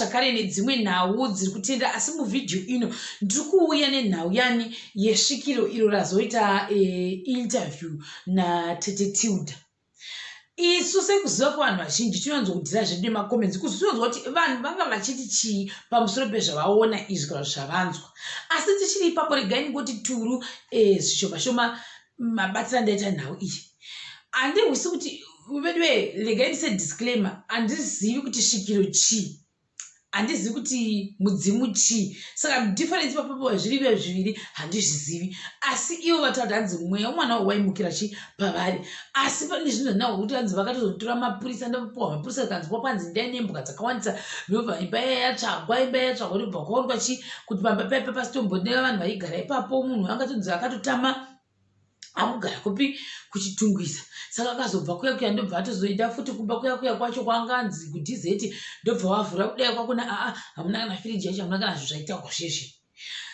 zvakare nedzimwe nhau dziri kutenda, asi muvhidhiyo ino ndiri kuuya nenhau yani yesvikiro iro razoita interview naTete Tilda. Isu sekuziva kuvanhu vazhinji tinonzokudhira zvedu nemakomenzi kuzotonzwa kuti vanhu vanga vachiti chii pamusoro pezvavaona izvi kana zvavanzwa, asi tichiri ipapo regai ningoti turu zvishoma shoma mabatiro andaita nhau iyi. Handihwisi kuti vedwe, regai ndise disclaimer, handizivi kuti svikiro chii, handizivi kuti mudzimu chii, saka difference papapo zvirive zviviri handizvizivi, asi ivo vataura hanzi mweya womwana waimukira chi pavari. Asi pane zvinhu zvanao kuti hanzi vakatozotora mapurisa, ndapuwa mapurisa kanzwa kwanzi ndai nembwa dzakawandisa ndobva imba yatsvagwa ndobva kwaonekwa chi kuti pamba paipa pasitomboneva vanhu vaigara ipapo, munhu angatonzi akatotama akugara kupi kuchitungwisa. Saka akazobva kuya ndobva atozoenda futi kumba kuya kwacho kwanganzi kudhizeti, ndobva wavhura kudai kwakona hamuna kana firiji yacho, hamuna kana zvinhu zvaitagwa zveshe.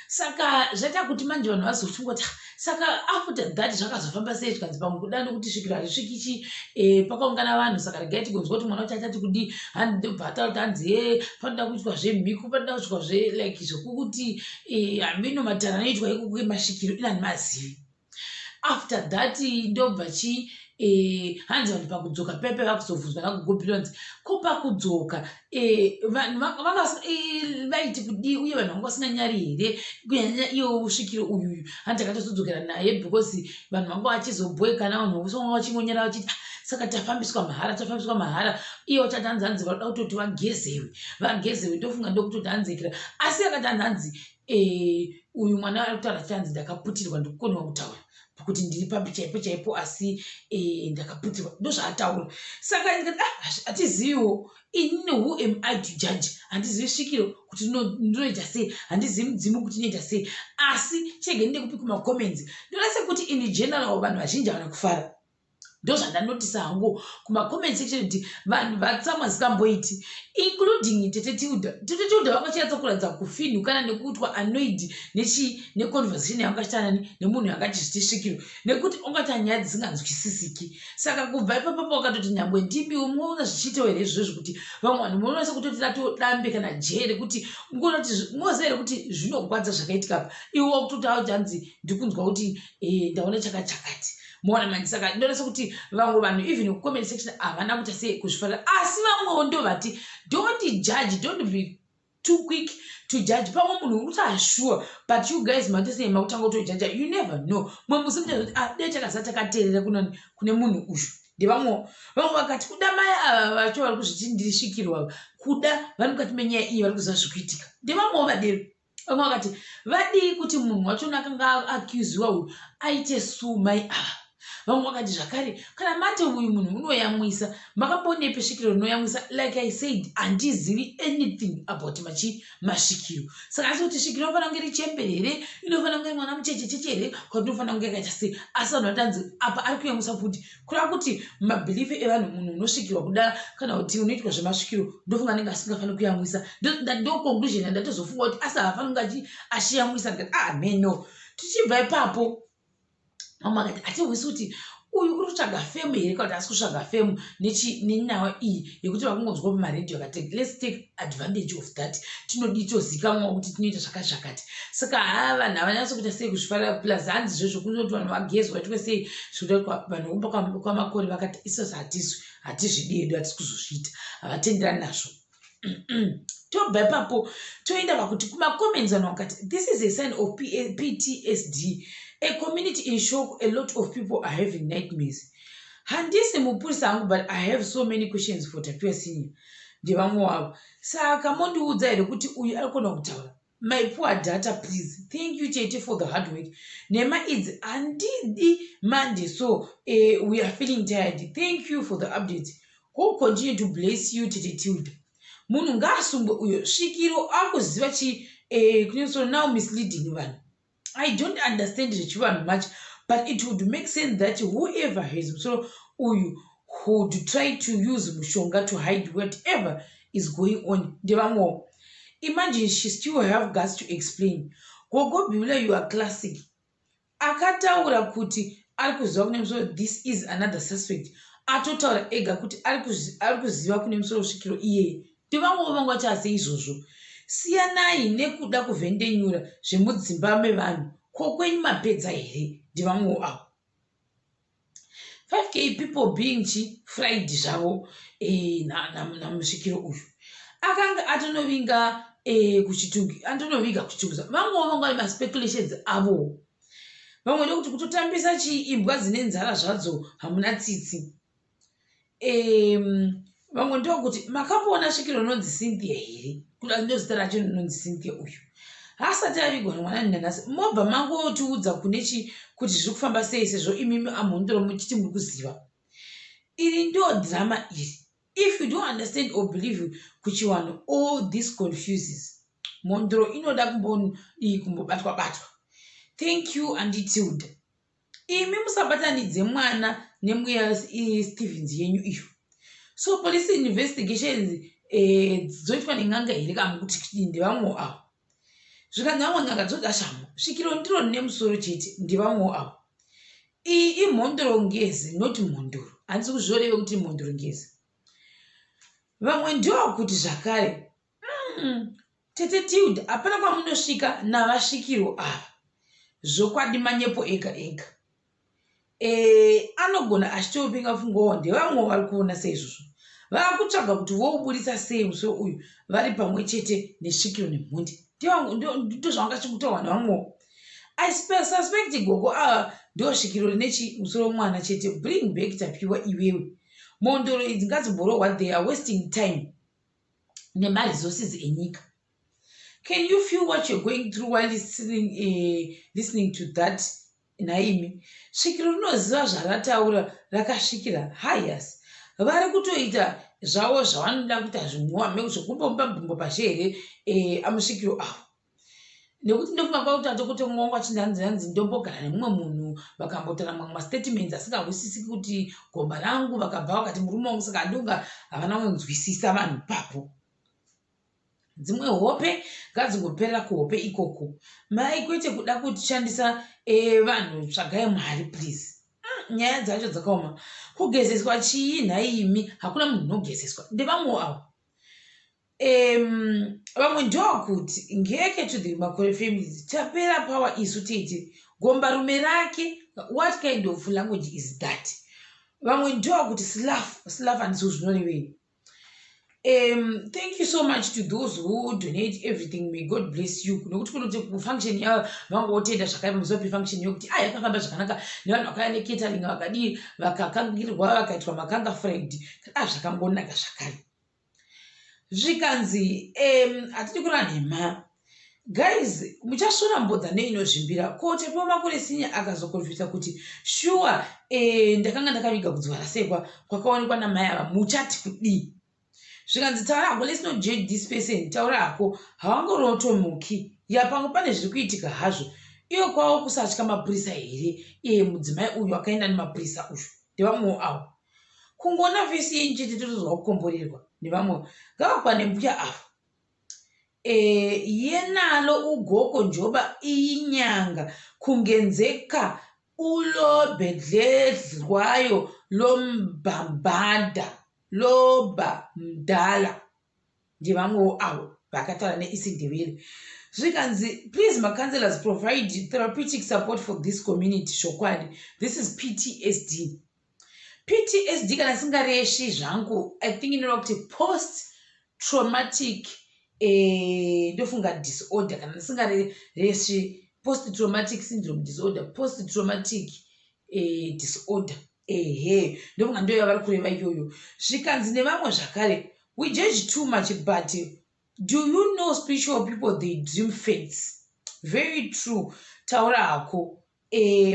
Saka zvaita kuti manje vanhu vazotungoti saka after that zvakazofamba sei, tikanzi pamwe kuda nokuti svikiro harisvikichi pakaungana vanhu, saka regai tigonzwa kuti mwana wacho achati kudi, ndobva ataura kuti hanzi panoda kuitwa zvemhiku, panoda kuitwa like zvokuti hamino matara anoitwa ikuku emasvikiro inani mazivi. After that ndobva chi hanzi vanhu pakudzoka pepe vakuzobvunzwa nakugobhirwa nzi ko pakudzoka vanhu vaiti kudi, uye vanhu vanga vasinganyari here kunyanya iyo usvikiro uyu hanzi akatozodzokera naye because vanhu vanga vachizobhekana, vanhu vanga vachingonyara vachiti saka tafambiswa mahara. Iye wachati hanzi vanoda kutoti vagezewe ndofunga ndokutoti hanzikira, asi akati hanzi uyu mwana ari kutaura chanzi ndakaputirwa ndokukoniwa kutaura kuti ndiri papi chaipo asi ndakaputirwa, ndozvaataura. Saka ndikati hatiziviwo, inini who am I to judge? Handizivi svikiro kuti ndinoita sei, handizivi mudzimu kuti inoita sei, asi chege ndekupi kumakomenzi ndinoona sekuti in general vanhu vazhinji havana kufara. Ndozvandanotisa hangu kumakomenzi section kuti vanhu vatsamwa zikamboiti, including Tete Tilda. Tete Tilda vakachiyatsa kuratidza kuvhinhukana nekutwa annoyed neconversation yavangachitana nemunhu angachizviti svikiro, nekuti ungati nyaya dzisinganzwisisiki. Saka kubva ipapo wakatoti nyangwe ndimiwo munoona zvichiitawo here izvozvo kuti vamwe vanhu munoona sekutoti datodambe kana jere, kuti munoona kuti moziva here kuti zvinogwadza zvakaitika apa, iwo kutoti auti hanzi ndikunzwa kuti ndaona chakachakati. Mona manje, saka ndonesa kuti vamwe vanhu even kucomment section havana kuita sei kuzvifarira, asi vamwewo ndovati don't judge, don't be too quick to judge. Pamwe munhu uri kuti sure, but you guys matese makutanga kutojudge, you never know. Mwe musimutaura kuti dai takaza takateerera kune munhu uyu. Ndevamwe vakati kuda mai ava vacho vari kuzviti ndiri svikirwa, kuda vari mukati menyaya iyi vari kuziva zvikuitika. Ndevamwewo vadero. Vamwe vakati vadii kuti munhu wacho akanga akuziwa uyu aite sumai ava. Vamwe vakati zvakare kana mati uyu munhu unoyamwisa, makamboonepe svikiro rinoyamwisa? Like I said, handizivi anything about masvikiro. Saka asi kuti svikiro inofanira kunge richembe here, inofanira kunge mwana muchechecheche here, kuti inofanira kunge yakaita sei. Asi vanhu vatanzi apa ari kuyamwisa futi, kureva kuti mabhilifu evanhu munhu unosvikirwa kuda kana kuti unoitwa zvemasvikiro ndofunga anenge asingafaniri kuyamwisa. Ndo conclusion yandatozofunga kuti asi haafanira kunge achiyamwisa. Ndikati meno. Tichibva ipapo mama akati hatihwisi kuti uyu uri kutsvaga femu here kana kuti asi kutsvaga femu nenyaya iyi yekuti vakungonzwa pamaredhiyo akati let's take advantage of that, tinodiitozikamwa kuti tinoita zvakati. Saka vanhu havanyatso kuita sei kuzvifarira, plus hanzi izvozvo kunoti vanhu vagezwa twe sei zvinoitwa vanhu vomba kwamakore vakati isose hatizvidi hedu, hatisi kuzozviita, havatenderani nazvo. Tobva ipapo toenda pakuti kumacomments vanhu vakati this is a sign of PTSD, a community in shock, a lot of people are having nightmares. Handisi mupurisa hangu, but I have so many questions for Tapiwa Senior. Ndevamwe wavo. Saka mondiudza here kuti uyu arikona kutaura. My poor data, please. Thank you Chete for the hard work. Nema idzi handidi mande, so we are feeling tired. Thank you for the update. God continue to bless you Tete Tilda. Munhu ngaasungwe uyo svikiro akuziva kunyesoro now misleading vanhu. I don't understand zvechivanhu much, but it would make sense that whoever has musoro uyu would try to use mushonga to hide whatever is going on. Ndevamwewo. Imagine she still have guts to explain. Gogo Bibula, you are classic. Akataura kuti ari kuziva kune musoro this is another suspect. Atotaura ega kuti ari kuziva kune musoro svikiro iye. ndivamwe vangwa chase izvozvo siyanai nekuda kuvhendenyura zvemudzimba mevanhu kokwenyu mapedza here ndivamwewo avo 5k people being fried zvavo namusvikiro uyu akanga atonovinga kuchitungi vamwewo vangwa maspeculations avo vamwe ndokuti kutotambisa imbwa dzine nzara zvadzo hamuna tsitsi vamwe ndokuti makapoona svikiro nonzi Cynthia here kuda ndozita racho nonzi Cynthia uyu haasati avigwa nemwana nanhasi mobva mangotiudza kuti zviri kufamba sei sezvo imimi amhondoro muchiti muri kuziva iri ndo drama iri. If you don't understand or believe kuchiwano all this confuses mhondoro inoda kumbobatwa. Thank you anditilda imi musabatanidze mwana nemweya Stevens yenyu iyo. So police investigations dzoitwa nen'anga here kamwe kuti ndivamwewo avo zvikanzi vamwe n'anga dzodashamo svikiro ndiro nemusoro chete ndivamwewo avo. Iyi imhondoro ngezi noti mhondoro handisi kuzvoreve kuti mhondoro ngezi. Vamwe ndokuti zvakare tete Tilda hapana kwamunosvika navasvikiro ava zvokwadi manyepo ega ega anogona achitopinga fungowo ndevamwe vari kuona seizvozvo vava kutsvaga kuti voubudisa sei musoro uyu vari pamwe chete nesvikiro nemhundi ndo zvavangachikutaurwa nevamwewo. I suspect gogo ava ndo svikiro rine musoro mwana chete. Bring back tapiwa iwewe mhondoro idzi ngadzibhorohwa they are wasting time nemaresources enyika. Can you feel what you're going through while listening to that Naimi? Svikiro rinoziva zvarataura rakasvikira hayas vari kutoita zvavo zvavanoda kuita zvimwe zvokumbomupa mbumbo pashe here amusvikiro avo nekuti ndofunga kwakuti atokuti mumwe wangu achindanzi ndombogara nemumwe munhu vakambotara mamwe mastatements asingahwisisi kuti gomba rangu vakabva vakati murume wangu saka andonga havana kunzwisisa vanhu papo. Dzimwe hope ngadzingoperera kuhope ikoko mai kwete kuda kutishandisa vanhu tsvagai mari please. Nyaya dzacho dzakaoma. Kugezeswa chii nhaimi hakuna munhu unogezeswa ndevamwewo avo. Vamwe ndokuti ngeke to the Makore families tapera power isu tete gomba rume rake what kind of language is that. Vamwe ndokuti slav handisi zvinorevei. Thank you so much to those who donate everything. May God bless you. Nokuti kunoti kufunction yavo vangotenda zvakaipa muzopi function yokuti yakafamba zvakanaka nevanhu vakaya neketering vakadii vakakangirwa vakaitwa makanga fried zvakangonaka zvakare. Zvikanzi hatidi kurana nhema guys muchasvona mbodza neinozvimbira kote po Makore Senior akazokonfisa kuti sure ndakanga ndakaviga kudzivara sekwa kwakaonekwa namai ava muchati kudii. Zvikanzi taura hako let's not judge this person taura hako havangorotomuki yapamwe pane zviri kuitika hazvo iyo kwavo kusatya mapurisa here mudzimai uyu akaenda nemapurisa uyu ndevamwewo avo. Kungoona vhesi yenyu chete totozwa kukomborerwa nevamwewo gavakwa nembuya avo yenalo ugoko njoba inyanga kungenzeka ulobhedledlwayo lombambanda loba mdala ndevamwewo avo vakataura neIsindebele. Zvikanzi please macounselors provide therapeutic support for this community shokwadi. This is PTSD. PTSD kana singareshi zvangu I think inoda kuti post traumatic ndofunga disorder kana singareshi post traumatic syndrome disorder post traumatic disorder ndofunga ndo yavari kureva iyoyo. Zvikanzi nevamwe zvakare we judge too much but do you know spiritual people they dream fates. Very true taura hako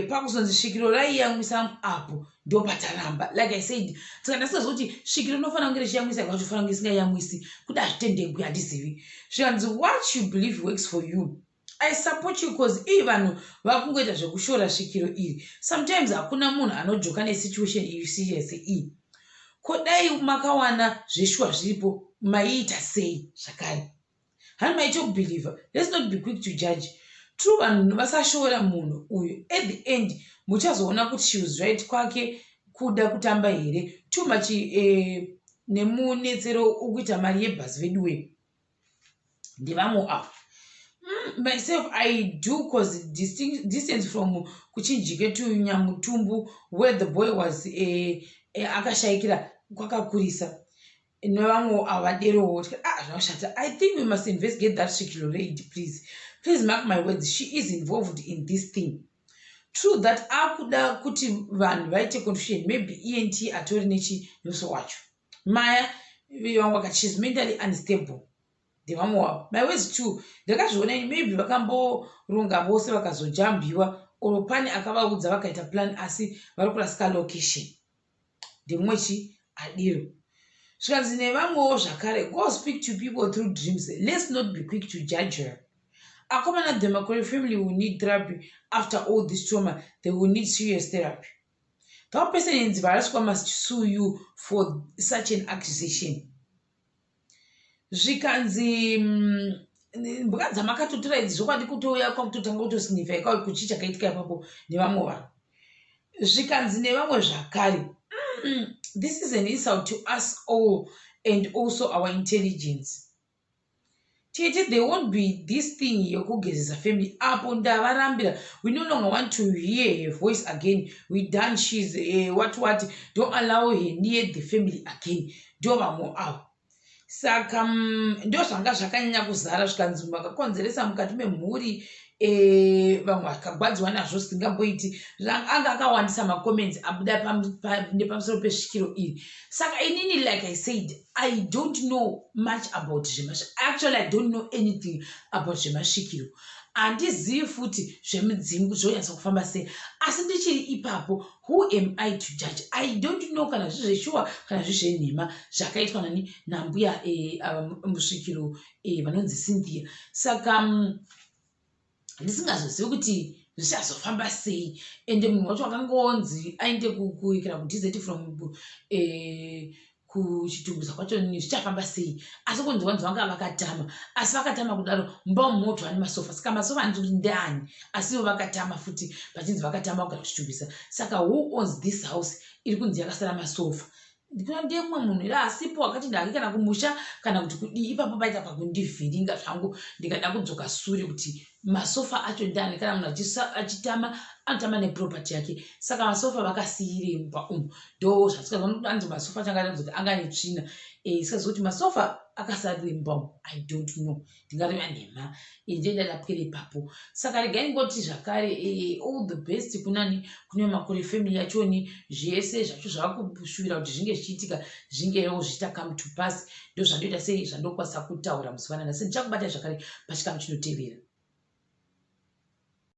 pakuzonzi svikiro raiyamwisa apo ndo pataramba like I said tikandasingazwa kuti svikiro inofanira kunge richiyamwisa kwachofanira kunge isingayamwisi kuti hazvitendengwi handizivi. Zvikanzi what you believe works for you. I support you because iyi vanhu vakungoita zvekushora svikiro iri sometimes hakuna munhu anojoka nesituation iri serious iyi. Kodai makawana zveshwa zviripo maiita sei zvakare hani maito kubhilivha. Let's not be quick to judge. True vanhu vasashora munhu uyu at the end muchazoona kuti she was right kwake kuda kutamba here too much nemunetsero ukuita mari yebhasi veduwe ndevamwe avo. Myself, I do cause distance from Kuchinjike to Nyamutumbu, where the boy was akashayikira kwakakurisa. Nevamwe avadero zvashata. I think we must investigate that Shikilo lady, please. Please mark my words, she is involved in this thing. True that akuda kuti vanhu vaite confusion, maybe ENT atori nechinuso wacho. Maya she's mentally unstable. My words too, ndakazviona maybe vakamborunga vose vakazojambiwa oro pane akavaudza vakaita plan asi vari kurasika location. Ndimwechi adiro. Zvikanzi nevamwewo zvakare, go speak to people through dreams. Let's not be quick to judge her. Akomana the Makore family will need therapy after all this trauma. They will need serious therapy. That person in Zimbabwe must sue you for such an accusation. Zvikanzi mbuka dzamakatotora idzi zvokwadi kutouya kwakutotanga kutosinifa ikauya kuchicha kaitika ipapo nevamwe vanhu. Zvikanzi nevamwe zvakare, this is an insult to us all and also our intelligence. Tete, there won't be this thing yokugezesa family apo ndavarambira. We no longer want to hear her voice again. We done, she's what don't allow her near the family again. Do vamwe avo. Saka ndo zvanga zvakanyanya kuzara zvikanzi vakakonzeresa mukati memhuri vamwe vakagwadziwa nazvo zvisingamboiti. Anga akawandisa macomments abuda nepamusoro peshikiro iri. Saka inini, like I said, I don't know much about zvemashikiro. Actually, I don't know anything about zvemashikiro. Handizivi futi zvemidzimu zvonyatsa kufamba sei. Asi ndichiri ipapo, who am I to judge? I don't know kana zvezveshuwa kana zvezvenhema zvakaitwa nani nambuya musvikiro vanonzi Cynthia. Saka ndisingazozivi kuti zvichazofamba sei. Ende munhu wacho akangonzi aende kuikira kuDZT from kuchitumbuza kwacho zvichafamba sei. Asi kunzi vanhu vanga vakatama. Asi vakatama kudaro moto ane masofa. Saka masofa handiti kuti ndani. Asi ivo vakatama futi vachinzi vakatama kugara kuchitumbisa. Saka who owns this house? Iri kunzi yakasara masofa. Ndikuna ndemwe munhu ira asipo akati ndaki kana kumusha kana kuti kudii ipapo paita pakundivhiringa zvangu ndikada kudzoka sure kuti masofa acho ndani kana munhu achitama anotama neproperty yake. Saka masofa vakasiyire mumba umu. Ndo zvasikazwa anzi masofa changatanzi kuti anga netsvina. Sikazwa kuti masofa akasarire mumba umu. I don't know. Ndingareva nhema. Ndendadapwere ipapo. Saka regai ngoti zvakare all the best kunani kune Makore family yachoni zvese zvacho zvavakushuvira kuti zvinge zvichiitika zvingewo zvichita come to pass. Ndo zvandoita sei zvandokwanisa kutaura musi wanana. Ndichakubata zvakare pachikamu chinotevera.